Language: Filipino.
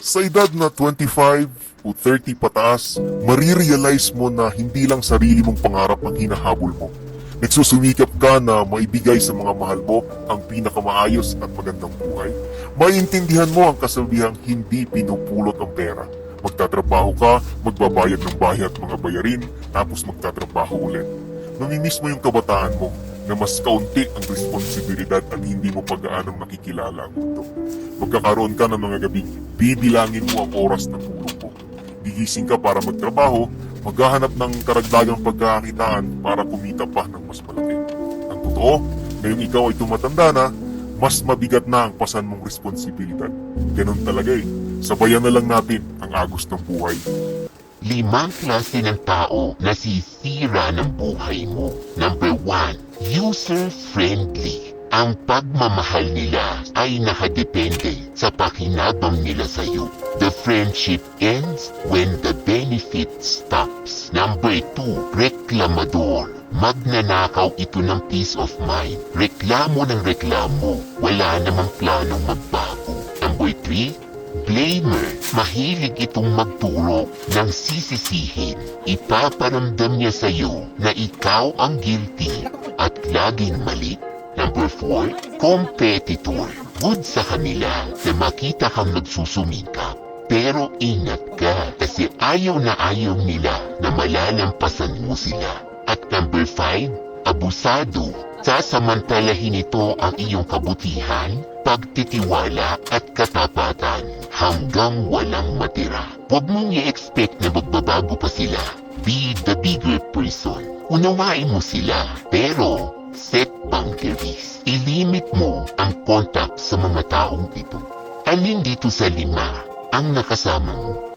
Sa edad na 25 o 30 pataas, marirealize mo na hindi lang sarili mong pangarap ang hinahabol mo. Nagsusumikap ka na maibigay sa mga mahal mo ang pinakamaayos at magandang buhay. Maiintindihan mo ang kasabihang hindi pinupulot ang pera. Magtatrabaho ka, magbabayad ng bahay at mga bayarin, tapos magtatrabaho ulit. Namimiss mo yung kabataan mo na mas kaunti ang responsibilidad at hindi mo pag-aanong nakikilala ang mundo. Magkakaroon ka ng mga gabi, bibilangin mo ang oras ng tulog mo. Gigising ka para magtrabaho, maghahanap ng karagdagang pagkakakitaan para kumita pa ng mas malaki. Ang totoo, ngayong ikaw ay tumatanda na, mas mabigat na ang pasan mong responsibilidad. Ganun talaga eh. Sabayan na lang natin ang agos ng buhay. 5 klase ng tao na sisira ng buhay mo. Number 1, user-friendly. Ang pagmamahal nila ay nakadepende sa pakinabang nila sa iyo. The friendship ends when the benefit stops. Number 2, reklamador. Magnanakaw ito ng peace of mind. Reklamo ng reklamo. Wala namang planong magbago. Number 3, blamer. Mahilig itong magturo ng sisisihin. Ipaparamdam niya sa iyo na ikaw ang guilty at laging mali. Number 4, competitor. Good sa kanila na makita kang nagsusumikap. Pero ingat ka kasi ayaw na ayaw nila na malalampasan mo sila. At number 5, abusado. Sasamantalahin ito ang iyong kabutihan, pagtitiwala at katapatan hanggang walang matira. Huwag mong i-expect na magbabago pa sila. Be the bigger person. Unawain mo sila, pero set boundaries. Ilimit mo ang contact sa mga taong ito. Alin dito sa 5 ang nakasama mo?